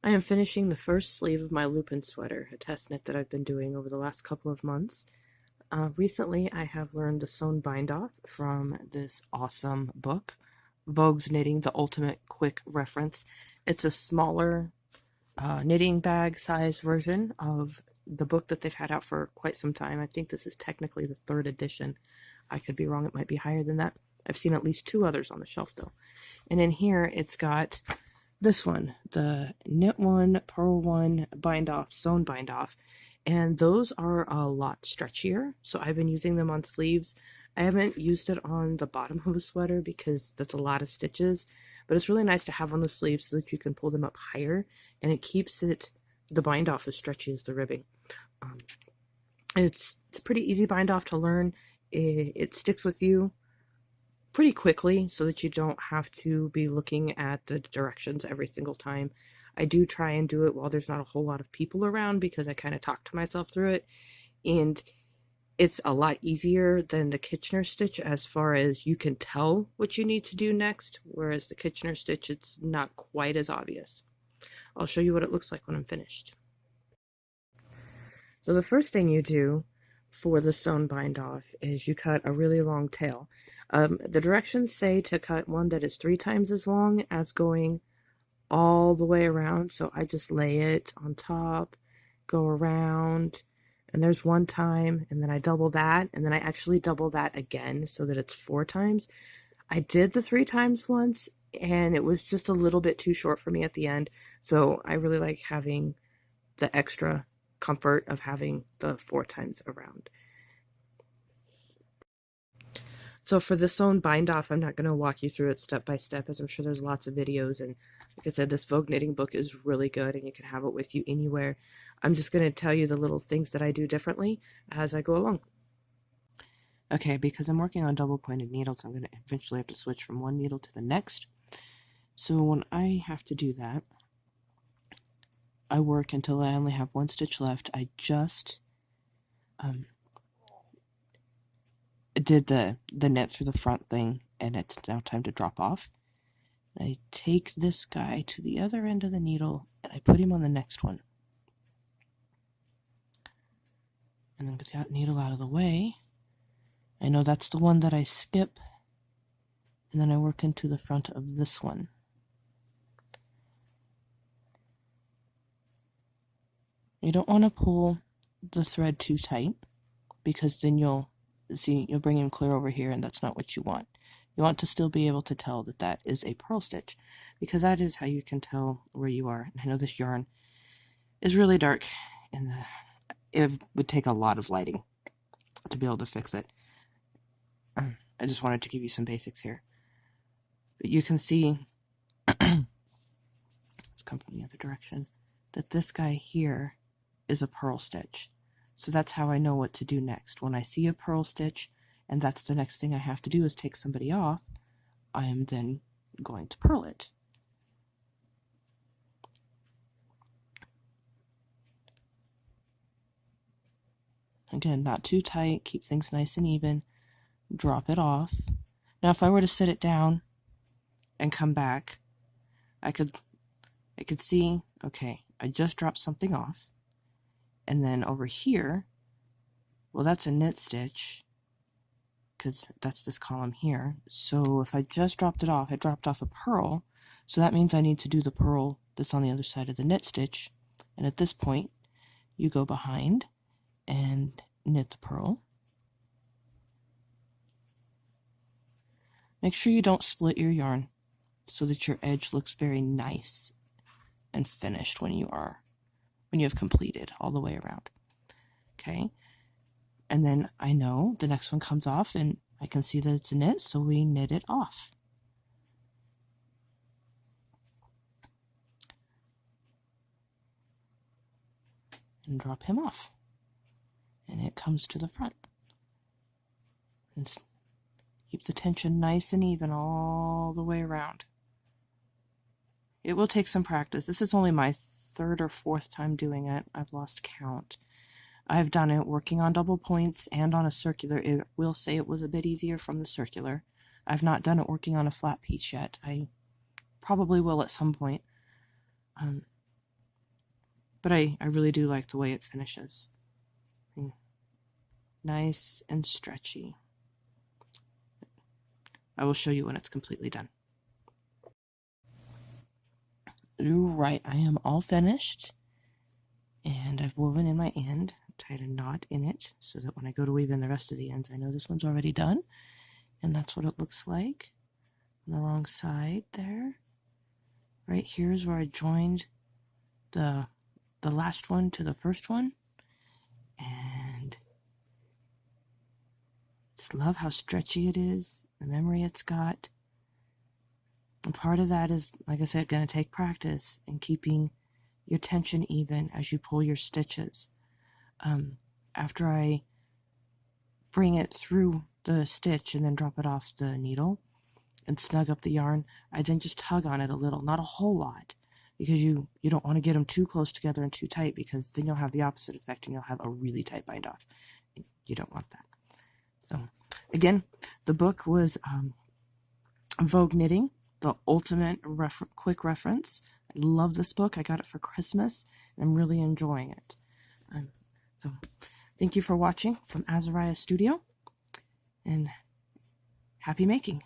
I am finishing the first sleeve of my Lupin sweater, a test knit that I've been doing over the last couple of months. Recently, I have learned the Sewn Bind Off from this awesome book, Vogue's Knitting, the Ultimate Quick Reference. It's a smaller knitting bag size version of the book that they've had out for quite some time. I think this is technically the third edition. I could be wrong, it might be higher than that. I've seen at least 2 others on the shelf though. And in here, it's got this one, the Knit One, Purl One, Bind Off, Sewn Bind Off, and those are a lot stretchier, so I've been using them on sleeves. I haven't used it on the bottom of a sweater because that's a lot of stitches, but it's really nice to have on the sleeves so that you can pull them up higher, and it keeps the bind off as stretchy as the ribbing. It's a pretty easy bind off to learn. It sticks with you pretty quickly so that you don't have to be looking at the directions every single time. I do try and do it while there's not a whole lot of people around because I kind of talk to myself through it, and it's a lot easier than the Kitchener stitch as far as you can tell what you need to do next, whereas the Kitchener stitch, it's not quite as obvious. I'll show you what it looks like when I'm finished. So the first thing you do for the sewn bind off is you cut a really long tail. The directions say to cut one that is 3 times as long as going all the way around, so I just lay it on top, go around, and there's 1 time, and then I double that, and then I actually double that again so that it's 4 times. I did the 3 times once, and it was just a little bit too short for me at the end, so I really like having the extra comfort of having the 4 times around. So for the sewn bind off, I'm not going to walk you through it step by step, as I'm sure there's lots of videos, and like I said, this Vogue knitting book is really good and you can have it with you anywhere. I'm just going to tell you the little things that I do differently as I go along. Okay, because I'm working on double pointed needles, I'm going to eventually have to switch from one needle to the next. So when I have to do that, I work until I only have 1 stitch left. I just did the knit through the front thing, and it's now time to drop off. I take this guy to the other end of the needle and I put him on the next one, and then get that needle out of the way. I know that's the one that I skip, and then I work into the front of this one. You don't want to pull the thread too tight, because then you'll bring him clear over here, and that's not what you want. You want to still be able to tell that that is a purl stitch, because that is how you can tell where you are. And I know this yarn is really dark, and it would take a lot of lighting to be able to fix it. I just wanted to give you some basics here. But you can see, let's come from the other direction, that this guy here is a purl stitch. So that's how I know what to do next. When I see a purl stitch, and that's the next thing I have to do is take somebody off, I am then going to purl it. Again, not too tight, keep things nice and even, drop it off. Now if I were to sit it down and come back, I could see, okay, I just dropped something off. And then over here, well, that's a knit stitch, because that's this column here. So if I just dropped it off, I dropped off a purl, so that means I need to do the purl that's on the other side of the knit stitch. And at this point, you go behind and knit the purl. Make sure you don't split your yarn so that your edge looks very nice and finished when you have completed all the way around. Okay, and then I know the next one comes off, and I can see that it's a knit, so we knit it off. And drop him off. And it comes to the front. And keep the tension nice and even all the way around. It will take some practice. This is only my 3rd or 4th time doing it. I've lost count. I've done it working on double points and on a circular. It will say it was a bit easier from the circular. I've not done it working on a flat piece yet. I probably will at some point. but I really do like the way it finishes. Nice and stretchy. I will show you when it's completely done. Right, I am all finished, and I've woven in my end, tied a knot in it, so that when I go to weave in the rest of the ends, I know this one's already done, and that's what it looks like on the wrong side there. Right here is where I joined the last one to the first one, and just love how stretchy it is, the memory it's got. And part of that is, like I said, going to take practice and keeping your tension even as you pull your stitches. After I bring it through the stitch and then drop it off the needle and snug up the yarn, I then just tug on it a little, not a whole lot, because you don't want to get them too close together and too tight, because then you'll have the opposite effect and you'll have a really tight bind off. You don't want that. So again, the book was Vogue Knitting, the ultimate quick reference. I love this book. I got it for Christmas, and I'm really enjoying it. So thank you for watching from Azariah Studio, and happy making.